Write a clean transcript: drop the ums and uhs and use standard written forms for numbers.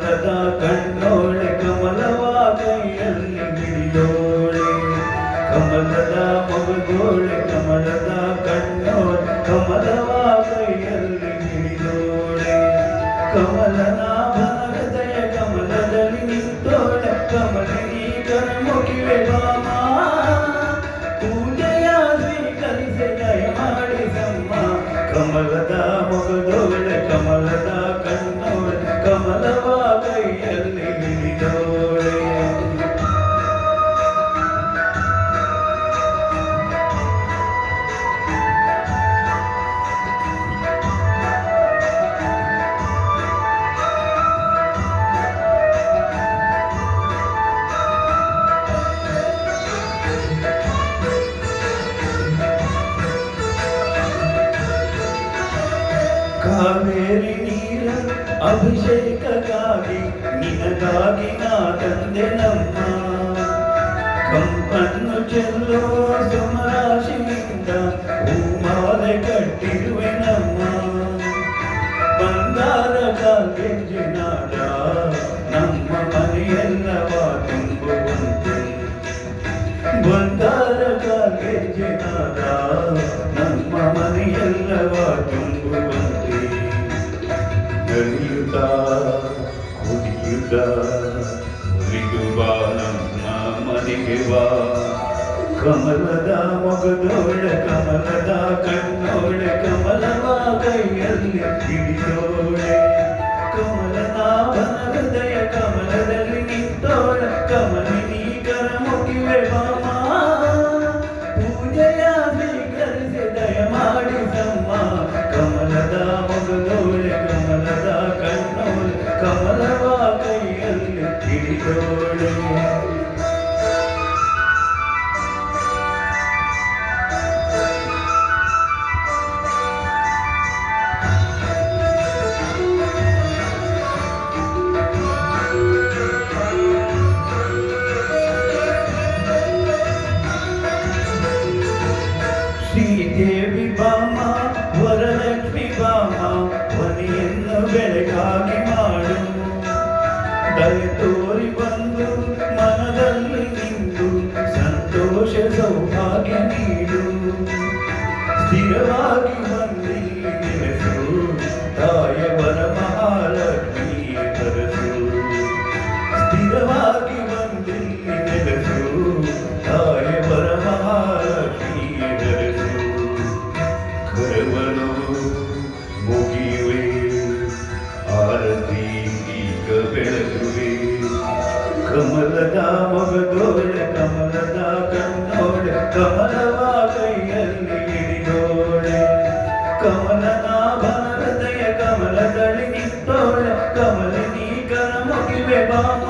ಕಮಲದ ಕಣ್ಣೋಳೆ ಕಮಲವ ಕೈಯಲ್ಲಿ ಹಿಡಿದೋಳೆ ಕಮಲದ ಮಗದೋಳೆ ಕಮಲದ ಕಣ್ಣೋಳೆ ಕಮಲವ ಕೈಯಲ್ಲಿ ಹಿಡಿದೋಳೆ ಕಮಲನಾಭನ ಹೃದಯ ಕಮಲದಲ್ಲಿ ನಿಂತೋಳೆ ಕಮಲಿನಿ ಕರಮುಗಿವೆ ಬಾಮ ಪೂಜೆಯ ಸ್ವೀಕರಿಸಿ ದಯ ಮಾಡಿಸಮ್ಮ ಕಮಲದ ಮಗದೋಳೆ ಕಮಲದ ಕಣ್ಣೋಳೆ ಕಮಲವ ಕೈಯಲ್ಲಿ ಹಿಡಿದೋಳೆ ಕಾವೇರಿ ನೀರ ಅಭಿಷೇಕಕ್ಕಾಗಿ ನಿನಗಾಗಿ ನಾ ತಂದೆ ನಮ್ಮ ಕಂಪನ್ನು ಚೆಲ್ಲೋ ಸುಮರಾಶಿಯಿಂದ ಹೂಮಾಲೆ ಕಟ್ಟಿರುವೆ ನಮ್ಮ ಬಂಗಾರ ಕಾಲ್ಗೆಜ್ಜಿನಾದ ನಮ್ಮ ಮನೆಯೆಲ್ಲವ ತುಂಬುವಂತೆ ಬಂಗಾರ ಕಾಲ್ಗೆಜ್ಜಿನಾದ ನಮ್ಮ ಮನೆಯೆಲ್ಲವ ತುಂಬುವಂತೆ ನಲಿಯುತ್ತ ಕುಡಿಯುತ್ತ ಮುರಿದು ಬಾ ನಮ್ಮ ಮನೆಗೆ ಬಾ ಕಮಲದ ಮೊಗದೋಳೆ ಕಮಲದ ಕಣ್ಣೋಳೆ ಕಮಲವ ಕೈಯಲ್ಲಿ ಹಿಡಿದೋಳೆ ಕಮಲನಾಭನ ಹೃದಯ ಕಮಲದಲ್ಲಿ ನಿಂತೋಳೆ ಕಮಲಿನಿ ಕರಮುಗಿವೆ ಬಾಮ ಪೂಜೆಯ ಸ್ವೀಕರಿಸಿ ದಯ ಮಾಡಿಸಮ್ಮ ಕಮಲದ ಮೊಗದೋಳೆ ಕಮಲದ ಕಣ್ಣೋಳೆ ಕಮಲವ ಕೈಯಲ್ಲಿ ಹಿಡಿದೋಳೆ ಶ್ರೀದೇವಿ ಬಾಮ ವರಲಕ್ಷ್ಮಿ ಬಾಮ ಮನೆಯನ್ನು ಬೆಳಗಾಗಿ ಮಾಡು ದಯ ತೋರಿ ಬಂದು ಮನದಲ್ಲಿ ನಿಂತು ಸಂತೋಷ ಸೌಭಾಗ್ಯ ನೀಡು ಸ್ಥಿರವಾಗಿ ಬಂದಿಲ್ಲಿ ನೆಲೆಸು ತಾಯ ವರಮಹಾಲಕ್ಷ್ಮಿ ತರಸು ಸ್ಥಿರವಾಗಿ ಬಂದಿಲ್ಲಿ ನೆಲೆಸು ತಾಯ ವರಮಹಾಲಕ್ಷ್ಮಿ ತರಸು ಕರವನು ಮುಗಿಯುವೆ ಆರತಿ ಈಗ ಬೆಳಗುವೆ ಕಮಲದ ಮಗದೋಳೆ ಕಮಲದ ಕಣ್ಣೋಳೆ ಕಮಲವ ಕೈಯಲ್ಲಿ ಹಿಡಿದೋಳೆ ಕಮಲನಾಭನ ಹೃದಯ ಕಮಲದಲ್ಲಿ ನಿಂತೋಳೆ ಕಮಲಿನಿ ಕರಮುಗಿವೆ ಬಾಮ